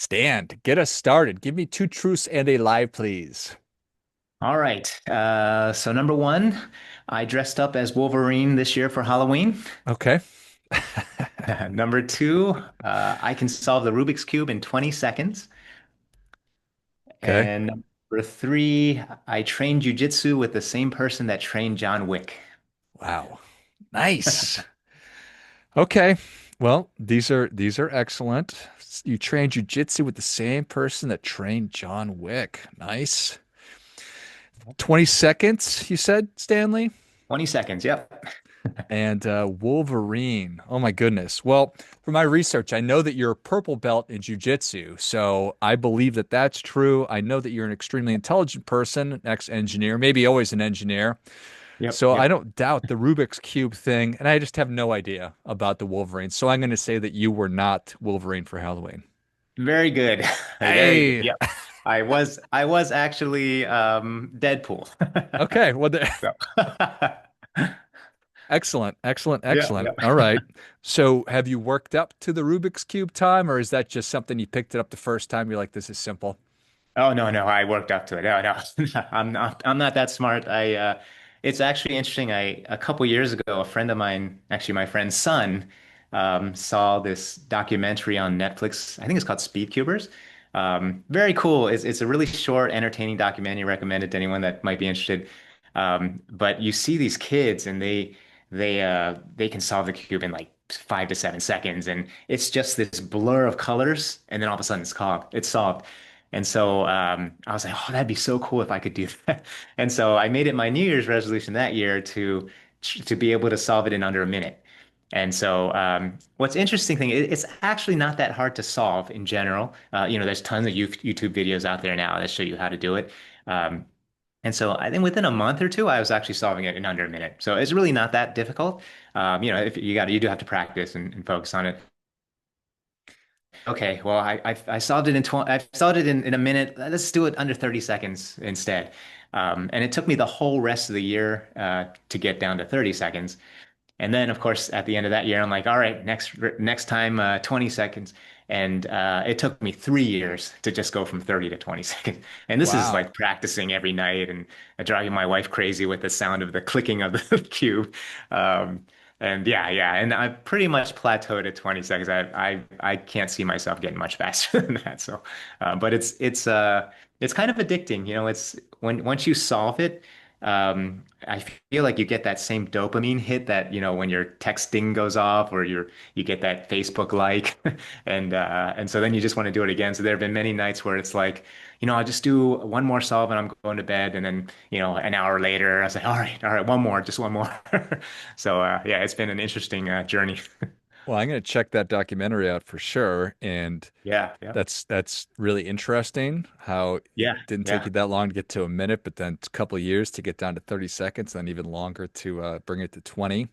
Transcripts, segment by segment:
Stan, get us started. Give me two truths and a lie, please. All right. So number one, I dressed up as Wolverine this year for Halloween. Okay. Number two, I can solve the Rubik's Cube in 20 seconds. Okay. And number three, I trained jujitsu with the same person that trained John Wick. Wow. Nice. Okay. Well, these are excellent. You trained jujitsu with the same person that trained John Wick. Nice. 20 seconds, you said, Stanley? 20 seconds. Yep. And Wolverine. Oh my goodness. Well, for my research, I know that you're a purple belt in jiu-jitsu, so I believe that that's true. I know that you're an extremely intelligent person, ex-engineer, maybe always an engineer. Yep. So I Yep. don't doubt the Rubik's Cube thing, and I just have no idea about the Wolverine. So I'm going to say that you were not Wolverine for Halloween. Very good. Very good. Hey. Yep. I was actually Deadpool. Okay. Well, So, excellent, excellent, yeah, excellent. yeah. All right. So have you worked up to the Rubik's Cube time, or is that just something you picked it up the first time? You're like, this is simple. Oh no, no, I worked up to it. No, no. I'm not that smart. It's actually interesting. A couple years ago, a friend of mine, actually my friend's son, saw this documentary on Netflix. I think it's called Speed Cubers. Very cool. It's a really short, entertaining documentary recommended to anyone that might be interested. But you see these kids and they can solve the cube in like 5 to 7 seconds, and it's just this blur of colors, and then all of a sudden it's solved. And so I was like, oh, that'd be so cool if I could do that. And so I made it my New Year's resolution that year to be able to solve it in under a minute. And so what's interesting thing, it's actually not that hard to solve in general. There's tons of YouTube videos out there now that show you how to do it. Um, and so I think within a month or two, I was actually solving it in under a minute. So it's really not that difficult. If you do have to practice and focus on it. Okay, well, I solved it in 20, I solved it in a minute. Let's do it under 30 seconds instead. And it took me the whole rest of the year to get down to 30 seconds. And then, of course, at the end of that year, I'm like, all right, next time, 20 seconds. And it took me 3 years to just go from 30 to 20 seconds. And this is Wow. like practicing every night and driving my wife crazy with the sound of the clicking of the cube. Um, and yeah, yeah. And I pretty much plateaued at 20 seconds. I can't see myself getting much faster than that. So, but it's kind of addicting. It's once you solve it, I feel like you get that same dopamine hit that, when your texting goes off or you get that Facebook like and so then you just want to do it again. So there have been many nights where it's like, I'll just do one more solve and I'm going to bed, and then, an hour later I was like, all right, one more, just one more. So yeah, it's been an interesting journey. Well, I'm going to check that documentary out for sure. And Yeah, yeah. that's really interesting how it Yeah, didn't take yeah. you that long to get to a minute, but then a couple of years to get down to 30 seconds, then even longer to bring it to 20.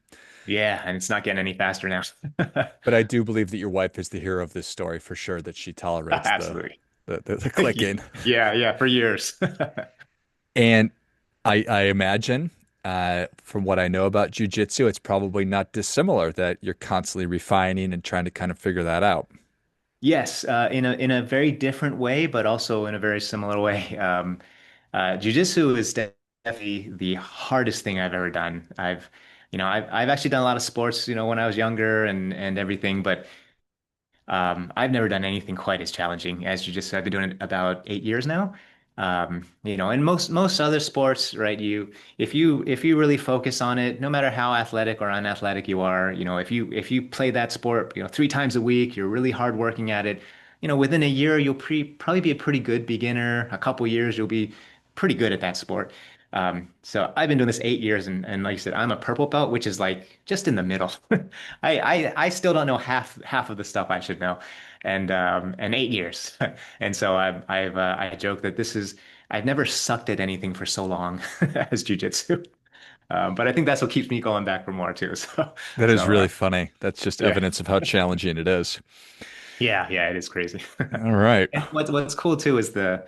Yeah, and it's not getting any faster now. But I do believe that your wife is the hero of this story for sure, that she tolerates the Absolutely. the clicking. Yeah, yeah, for years. And I imagine, from what I know about jujitsu, it's probably not dissimilar that you're constantly refining and trying to kind of figure that out. Yes, in a very different way, but also in a very similar way. Jiu-jitsu is definitely the hardest thing I've ever done. I've actually done a lot of sports, when I was younger and everything, but I've never done anything quite as challenging as jiu-jitsu. I've been doing it about 8 years now. And most other sports, right? If you really focus on it, no matter how athletic or unathletic you are, if you play that sport, 3 times a week, you're really hard working at it. Within a year, you'll probably be a pretty good beginner. A couple years, you'll be pretty good at that sport. So I've been doing this 8 years, and like you said, I'm a purple belt, which is like just in the middle. I still don't know half of the stuff I should know, and 8 years, and so I joke that I've never sucked at anything for so long as jujitsu, but I think that's what keeps me going back for more too. So That is so really funny. That's just yeah, evidence of how challenging it is. yeah, yeah, it is crazy. All right. And what's cool too is the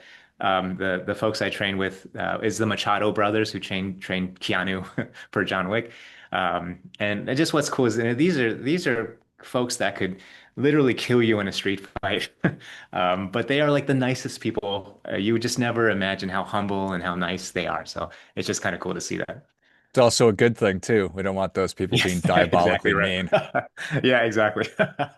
folks I train with is the Machado brothers who train Keanu for John Wick. And just what's cool is, these are folks that could literally kill you in a street fight. But they are like the nicest people. You would just never imagine how humble and how nice they are. So it's just kind of cool to see that. It's also a good thing too. We don't want those people being Yes, exactly diabolically right. mean, Yeah, exactly.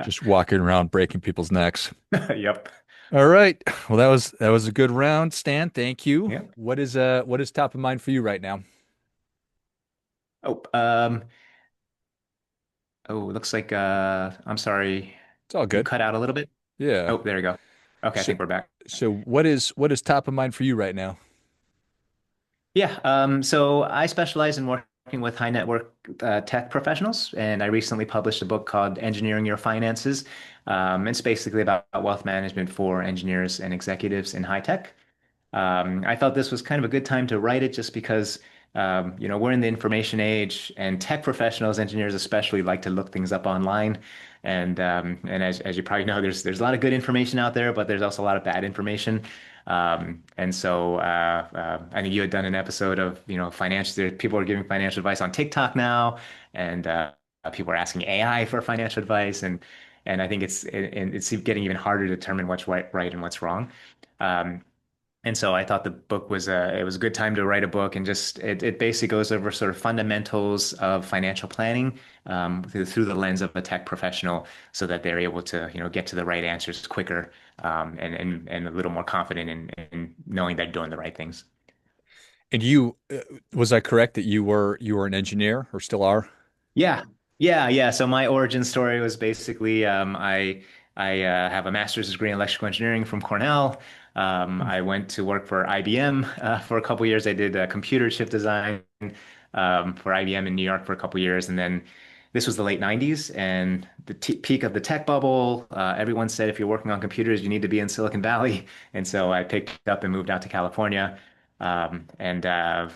just walking around breaking people's necks. Yep. All right. Well, that was a good round, Stan. Thank you. Yep. What is top of mind for you right now? Oh, looks like I'm sorry. It's all You good. cut out a little bit. Yeah. Oh, there we go. Okay, I So think we're back. so what is top of mind for you right now? Yeah, so I specialize in working with high net worth tech professionals, and I recently published a book called Engineering Your Finances. It's basically about wealth management for engineers and executives in high tech. I felt this was kind of a good time to write it just because, we're in the information age and tech professionals, engineers especially, like to look things up online. And as you probably know, there's a lot of good information out there, but there's also a lot of bad information. I think you had done an episode of, people are giving financial advice on TikTok now, and people are asking AI for financial advice, and I think it's getting even harder to determine what's right and what's wrong. Um, and so I thought the book was it was a good time to write a book, and just it basically goes over sort of fundamentals of financial planning through the lens of a tech professional, so that they're able to get to the right answers quicker, and a little more confident in knowing they're doing the right things. And was I correct that you were an engineer or still are? Yeah, yeah. So my origin story was basically I have a master's degree in electrical engineering from Cornell. Hmm. I went to work for IBM for a couple years. I did computer chip design for IBM in New York for a couple years, and then this was the late 90s and the t peak of the tech bubble. Everyone said if you're working on computers, you need to be in Silicon Valley, and so I picked up and moved out to California. Um, and uh,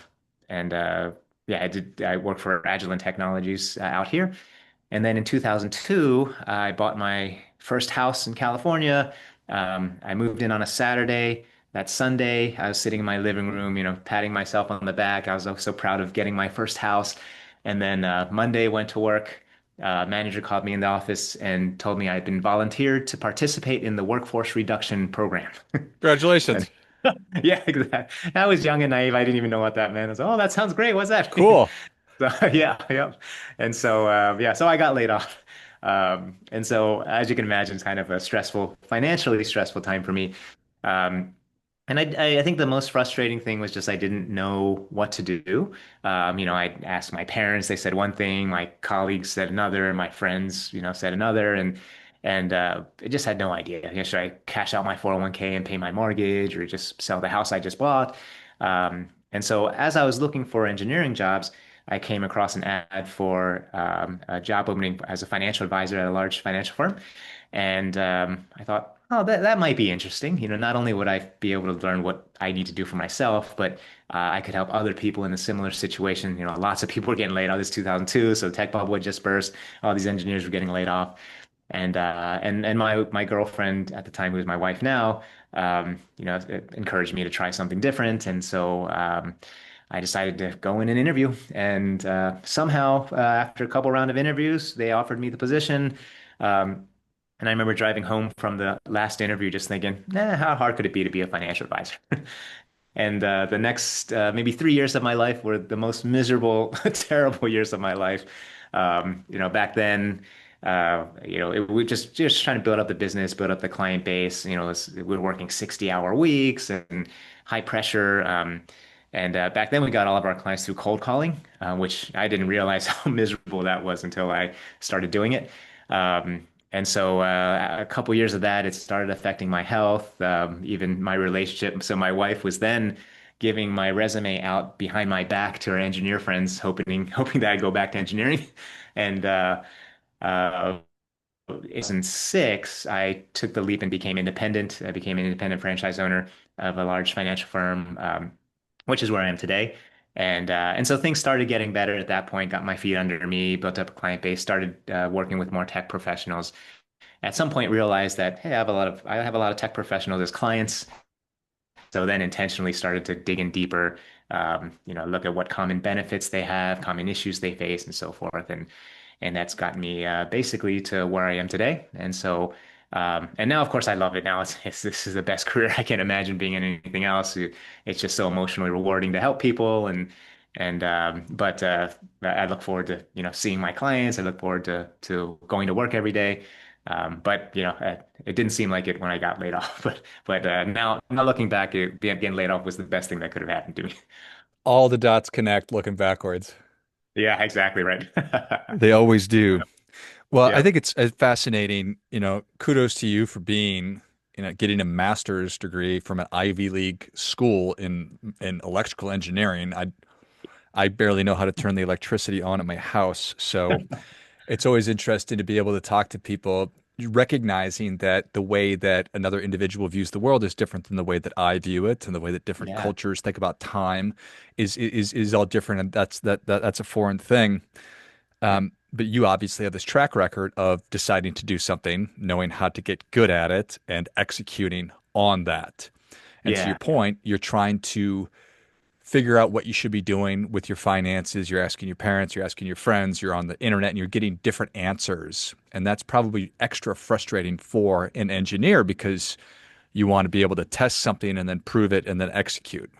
and yeah, I worked for Agilent Technologies out here. And then in 2002, I bought my first house in California. I moved in on a Saturday. That Sunday, I was sitting in my living room, patting myself on the back. I was so proud of getting my first house. And then Monday, went to work. Manager called me in the office and told me I'd been volunteered to participate in the workforce reduction program. And Congratulations. yeah, exactly. I was young and naive. I didn't even know what that meant. I was, oh, that sounds great. What's that mean? Cool. So yeah, yep. And so yeah, so I got laid off. And so as you can imagine, it's kind of a financially stressful time for me. Um, and I think the most frustrating thing was just I didn't know what to do. I asked my parents, they said one thing, my colleagues said another, my friends, said another, and I just had no idea. Should I cash out my 401k and pay my mortgage, or just sell the house I just bought? And so as I was looking for engineering jobs, I came across an ad for a job opening as a financial advisor at a large financial firm. And I thought, oh, that might be interesting. Not only would I be able to learn what I need to do for myself, but I could help other people in a similar situation. Lots of people were getting laid off. This 2002, so the tech bubble had just burst. All these engineers were getting laid off. And my girlfriend at the time, who is my wife now, it encouraged me to try something different. And so I decided to go in and interview. And somehow, after a couple round of interviews, they offered me the position. Um, and I remember driving home from the last interview, just thinking, nah, how hard could it be to be a financial advisor? And the next maybe 3 years of my life were the most miserable, terrible years of my life. Back then, we just trying to build up the business, build up the client base. We were working 60-hour weeks and high pressure. And back then, we got all of our clients through cold calling, which I didn't realize how miserable that was until I started doing it. And so a couple years of that, it started affecting my health, even my relationship. So my wife was then giving my resume out behind my back to her engineer friends, hoping that I'd go back to engineering. And uh, in 2006, I took the leap and became independent. I became an independent franchise owner of a large financial firm, which is where I am today. And so things started getting better at that point. Got my feet under me, built up a client base, started working with more tech professionals. At some point, realized that hey, I have a lot of tech professionals as clients. So then intentionally started to dig in deeper, look at what common benefits they have, common issues they face, and so forth. and that's gotten me basically to where I am today. And so, and now, of course, I love it. Now this is the best career I can imagine being in anything else. It's just so emotionally rewarding to help people, but I look forward to seeing my clients. I look forward to going to work every day. But it didn't seem like it when I got laid off. But now looking back, getting laid off was the best thing that could have happened to me. All the dots connect looking backwards. Yeah, exactly right. They always do. Well, I Yeah, think it's fascinating. Kudos to you for being, getting a master's degree from an Ivy League school in electrical engineering. I barely know how to turn the electricity on at my house, so it's always interesting to be able to talk to people, recognizing that the way that another individual views the world is different than the way that I view it, and the way that different yeah, cultures think about time is all different, and that's a foreign thing. yeah, But you obviously have this track record of deciding to do something, knowing how to get good at it, and executing on that. And to your yeah, point, you're trying to figure out what you should be doing with your finances. You're asking your parents, you're asking your friends, you're on the internet, and you're getting different answers. And that's probably extra frustrating for an engineer because you want to be able to test something and then prove it and then execute.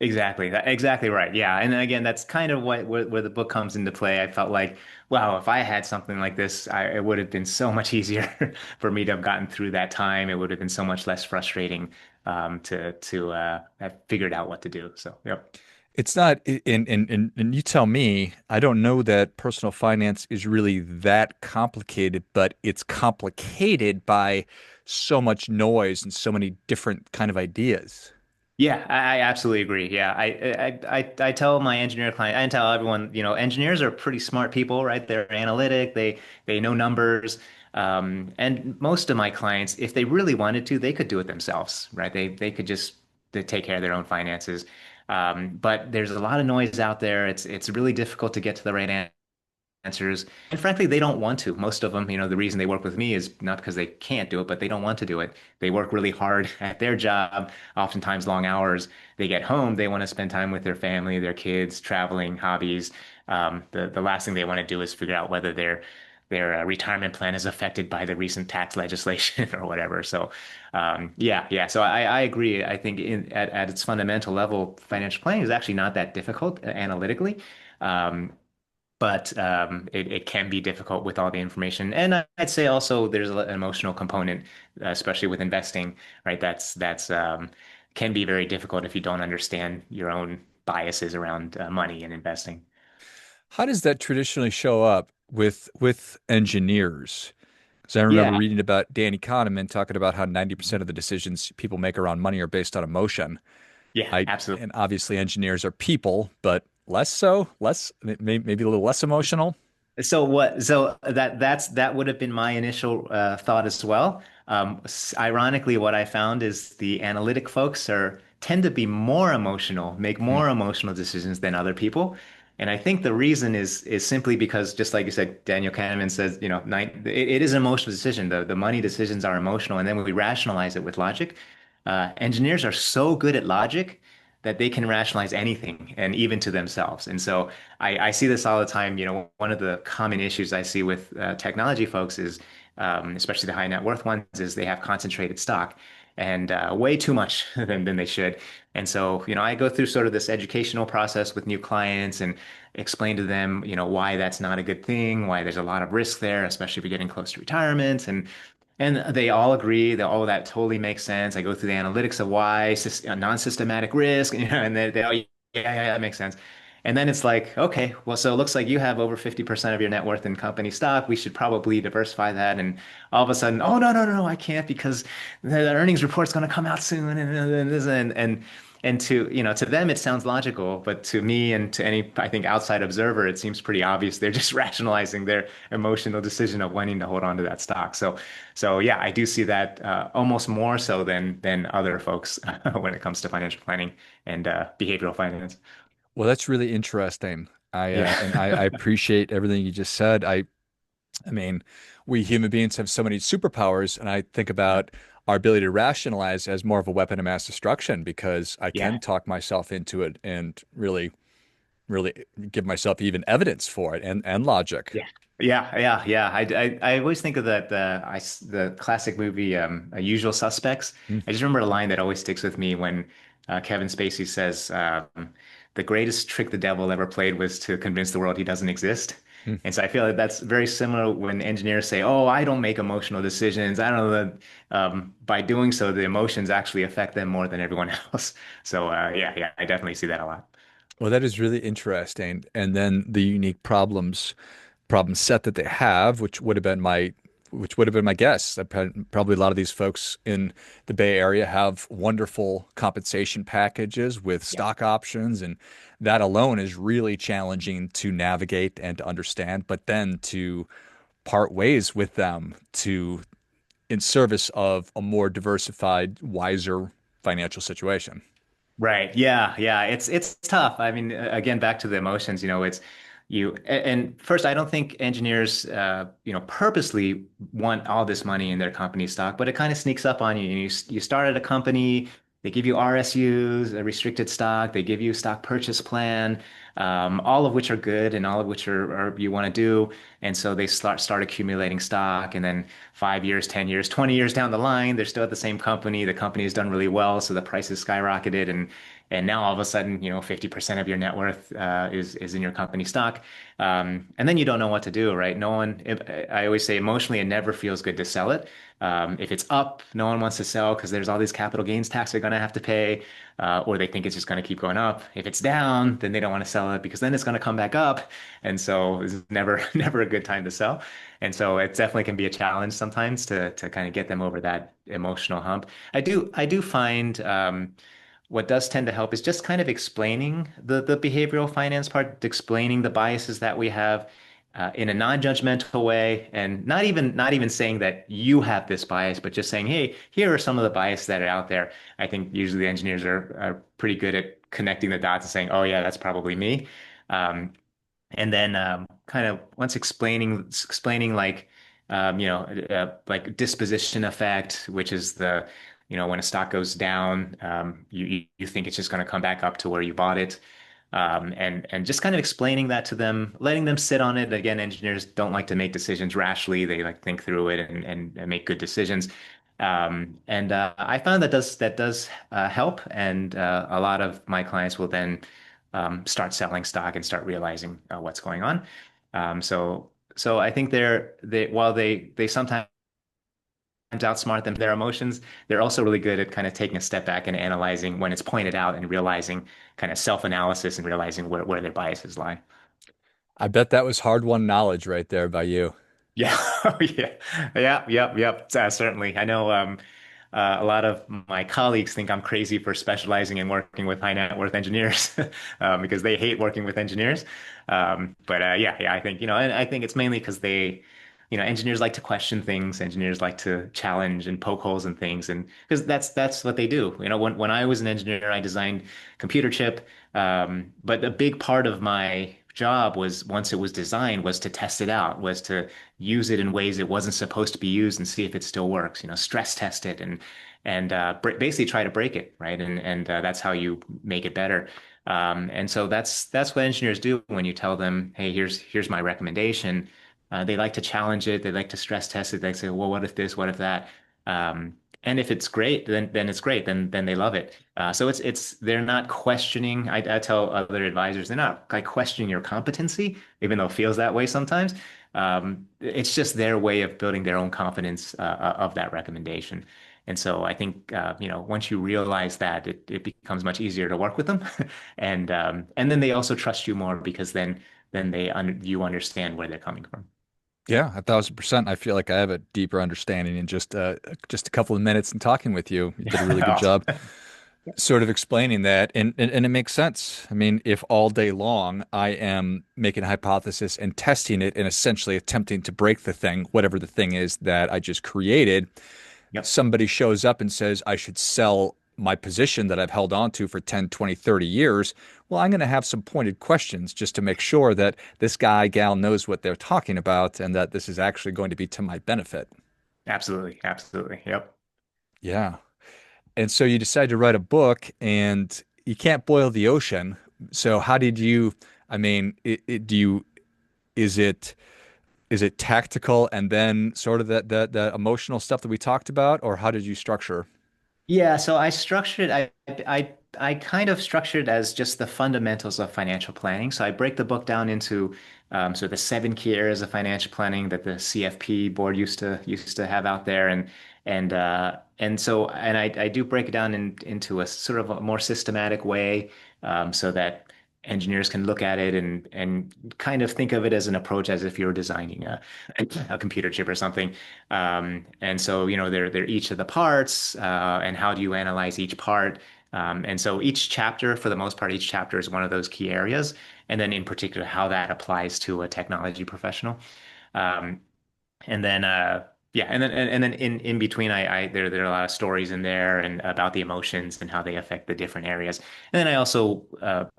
exactly. Exactly right. Yeah, and again, that's kind of where the book comes into play. I felt like, wow, if I had something like this, it would have been so much easier for me to have gotten through that time. It would have been so much less frustrating to have figured out what to do. So, yep. It's not, and you tell me, I don't know that personal finance is really that complicated, but it's complicated by so much noise and so many different kind of ideas. Yeah, I absolutely agree. Yeah, I tell my engineer client, I tell everyone, engineers are pretty smart people, right? They're analytic, they know numbers, and most of my clients, if they really wanted to, they could do it themselves, right? They could just they take care of their own finances. But there's a lot of noise out there. It's really difficult to get to the right answers. And frankly, they don't want to. Most of them, the reason they work with me is not because they can't do it, but they don't want to do it. They work really hard at their job, oftentimes long hours. They get home, they want to spend time with their family, their kids, traveling, hobbies. The last thing they want to do is figure out whether their retirement plan is affected by the recent tax legislation or whatever. So, yeah. So I agree. I think at its fundamental level, financial planning is actually not that difficult analytically. Um, but it can be difficult with all the information. And I'd say also there's an emotional component, especially with investing, right? That's can be very difficult if you don't understand your own biases around money and investing. How does that traditionally show up with engineers? Because I remember Yeah, reading about Danny Kahneman talking about how 90% of the decisions people make around money are based on emotion. yeah, I absolutely. and obviously engineers are people, but less so, maybe a little less emotional. So that would have been my initial thought as well. Ironically, what I found is the analytic folks are tend to be more emotional, make Hmm. more emotional decisions than other people. And I think the reason is simply because, just like you said, Daniel Kahneman says, it is an emotional decision. The money decisions are emotional, and then we rationalize it with logic. Engineers are so good at logic that they can rationalize anything and even to themselves. And so I see this all the time. One of the common issues I see with technology folks is, especially the high net worth ones, is they have concentrated stock and way too much than they should. And so, I go through sort of this educational process with new clients and explain to them, why that's not a good thing, why there's a lot of risk there, especially if you're getting close to retirement. And they all agree that, oh, that totally makes sense. I go through the analytics of why, non-systematic risk, and they all, yeah, that makes sense. And then it's like, okay, well, so it looks like you have over 50% of your net worth in company stock. We should probably diversify that. And all of a sudden, oh, no, I can't because the earnings report's going to come out soon. And to them, it sounds logical, but to me and to any, I think, outside observer, it seems pretty obvious. They're just rationalizing their emotional decision of wanting to hold on to that stock. So yeah, I do see that almost more so than other folks when it comes to financial planning and behavioral finance. Well, that's really interesting. Yeah. I appreciate everything you just said. I mean, we human beings have so many superpowers, and I think Yeah. about our ability to rationalize as more of a weapon of mass destruction because I Yeah. can talk myself into it and really give myself even evidence for it and logic. Yeah. Yeah. I always think of the classic movie Usual Suspects. Mm, I just remember a line that always sticks with me when Kevin Spacey says, "The greatest trick the devil ever played was to convince the world he doesn't exist." mm. And so I feel like that's very similar when engineers say, "Oh, I don't make emotional decisions. I don't know that." By doing so, the emotions actually affect them more than everyone else. So yeah, I definitely see that a lot. Well, that is really interesting. And then the unique problem set that they have, which would have been my guess. Probably a lot of these folks in the Bay Area have wonderful compensation packages with Yep. stock options, and that alone is really challenging to navigate and to understand. But then to part ways with them to in service of a more diversified, wiser financial situation. Right. Yeah. It's tough. I mean, again, back to the emotions, it's and first, I don't think engineers purposely want all this money in their company stock, but it kind of sneaks up on you. You start at a company, they give you RSUs, a restricted stock, they give you a stock purchase plan, all of which are good and all of which are you want to do. And so they start accumulating stock, and then 5 years, 10 years, 20 years down the line, they're still at the same company. The company has done really well, so the price has skyrocketed, and now all of a sudden, 50% of your net worth is in your company stock. And then you don't know what to do, right? No one, I always say emotionally, it never feels good to sell it. If it's up, no one wants to sell because there's all these capital gains tax they're going to have to pay, or they think it's just going to keep going up. If it's down, then they don't want to sell it because then it's going to come back up. And so it's never, never a good time to sell. And so it definitely can be a challenge sometimes to kind of get them over that emotional hump. I do find what does tend to help is just kind of explaining the behavioral finance part, explaining the biases that we have in a non-judgmental way, and not even saying that you have this bias, but just saying, hey, here are some of the biases that are out there. I think usually engineers are pretty good at connecting the dots and saying, oh yeah, that's probably me. And then kind of once explaining like disposition effect, which is when a stock goes down, you think it's just going to come back up to where you bought it. And just kind of explaining that to them, letting them sit on it. Again, engineers don't like to make decisions rashly. They like think through it and make good decisions. And I found that does help. And a lot of my clients will then start selling stock and start realizing what's going on. So I think while they sometimes outsmart them their emotions, they're also really good at kind of taking a step back and analyzing when it's pointed out and realizing kind of self-analysis and realizing where their biases lie. I bet that was hard-won knowledge right there by you. Yeah. Oh, yeah. Yep. Certainly. I know a lot of my colleagues think I'm crazy for specializing in working with high net worth engineers because they hate working with engineers. But yeah, I think, and I think it's mainly because engineers like to question things. Engineers like to challenge and poke holes in things. And because that's what they do. When I was an engineer, I designed computer chip. But a big part of my job was once it was designed was to test it out, was to use it in ways it wasn't supposed to be used and see if it still works. Stress test it and basically try to break it, right? And that's how you make it better. And so that's what engineers do when you tell them, hey, here's my recommendation. They like to challenge it. They like to stress test it. They say, well, what if this? What if that? And if it's great, then it's great. Then they love it. So it's they're not questioning. I tell other advisors they're not like questioning your competency, even though it feels that way sometimes. It's just their way of building their own confidence of that recommendation. And so I think once you realize that, it becomes much easier to work with them, and then they also trust you more because then you understand where they're coming from. Yeah, 1,000%. I feel like I have a deeper understanding in just a couple of minutes in talking with you. You did a really good job Awesome. sort of explaining that, and it makes sense. I mean, if all day long I am making a hypothesis and testing it and essentially attempting to break the thing, whatever the thing is that I just created, Yep. somebody shows up and says I should sell my position that I've held on to for 10, 20, 30 years, well, I'm going to have some pointed questions just to make sure that this guy, gal knows what they're talking about and that this is actually going to be to my benefit. Absolutely. Absolutely. Yep. Yeah. And so you decide to write a book and you can't boil the ocean. So how did you I mean, is it is it tactical and then sort of that emotional stuff that we talked about, or how did you structure? Yeah, so I kind of structured as just the fundamentals of financial planning. So I break the book down into sort of the seven key areas of financial planning that the CFP board used to have out there, and I do break it down into a sort of a more systematic way, so that engineers can look at it and kind of think of it as an approach as if you're designing a computer chip or something. And so, they're each of the parts, and how do you analyze each part? And so each chapter, for the most part, each chapter is one of those key areas. And then in particular, how that applies to a technology professional. Um, and then yeah, and then in between there are a lot of stories in there and about the emotions and how they affect the different areas. And then I also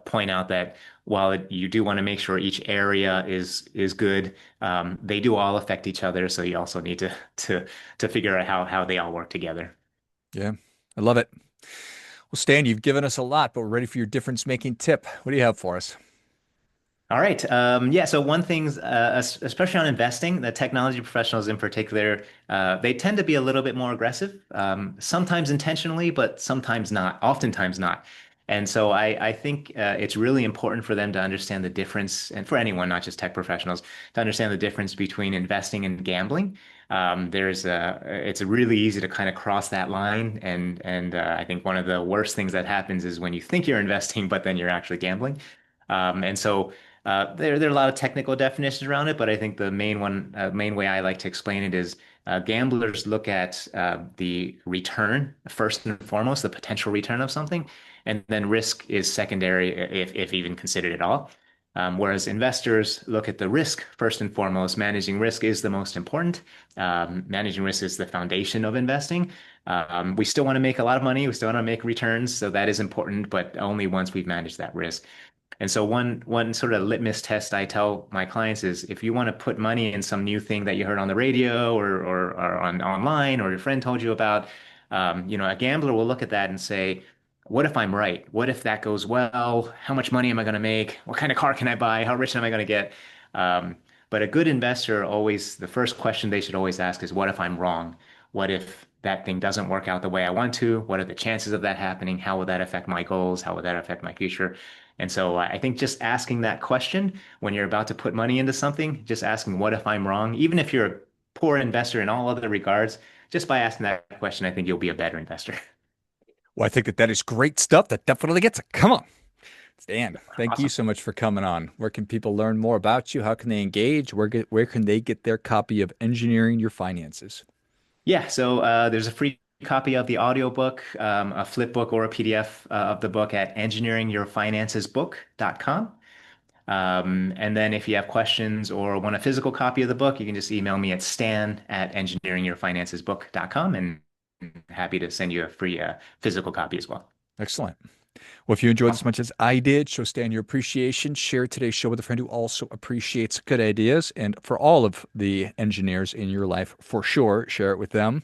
point out that while you do want to make sure each area is good, they do all affect each other. So you also need to figure out how they all work together. Yeah, I love it. Well, Stan, you've given us a lot, but we're ready for your difference making tip. What do you have for us? All right. Yeah. So one thing's, especially on investing, the technology professionals in particular, they tend to be a little bit more aggressive, sometimes intentionally, but sometimes not, oftentimes not. And so I think it's really important for them to understand the difference, and for anyone, not just tech professionals, to understand the difference between investing and gambling. It's really easy to kind of cross that line, and I think one of the worst things that happens is when you think you're investing, but then you're actually gambling. And so there are a lot of technical definitions around it, but I think the main way I like to explain it is gamblers look at the return first and foremost, the potential return of something, and then risk is secondary if even considered at all. Whereas investors look at the risk first and foremost. Managing risk is the most important. Managing risk is the foundation of investing. We still want to make a lot of money. We still want to make returns, so that is important, but only once we've managed that risk. And so one sort of litmus test I tell my clients is if you want to put money in some new thing that you heard on the radio or on online or your friend told you about, a gambler will look at that and say, what if I'm right? What if that goes well? How much money am I going to make? What kind of car can I buy? How rich am I going to get? Um, but a good investor always, the first question they should always ask is, what if I'm wrong? What if that thing doesn't work out the way I want to? What are the chances of that happening? How will that affect my goals? How will that affect my future? And so I think just asking that question when you're about to put money into something, just asking, what if I'm wrong? Even if you're a poor investor in all other regards, just by asking that question, I think you'll be a better investor. Well, I think that is great stuff. That definitely gets it. Come on, Stan. Thank you Awesome. so much for coming on. Where can people learn more about you? How can they engage? Where can they get their copy of Engineering Your Finances? Yeah, so there's a free copy of the audiobook, a flip book or a PDF of the book at engineeringyourfinancesbook.com. And then if you have questions or want a physical copy of the book, you can just email me at stan@engineeringyourfinancesbook.com, and I'm happy to send you a free physical copy as well. Excellent. Well, if you enjoyed as Awesome. much as I did, show Stan your appreciation. Share today's show with a friend who also appreciates good ideas. And for all of the engineers in your life, for sure, share it with them.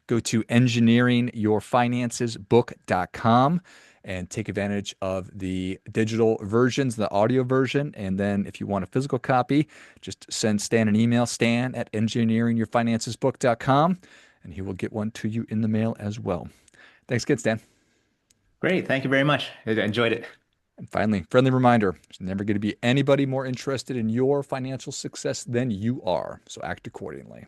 Go to engineeringyourfinancesbook.com and take advantage of the digital versions, the audio version. And then if you want a physical copy, just send Stan an email, stan@engineeringyourfinancesbook.com, and he will get one to you in the mail as well. Thanks again, Stan. Great. Thank you very much. I enjoyed it. And finally, friendly reminder, there's never going to be anybody more interested in your financial success than you are. So act accordingly.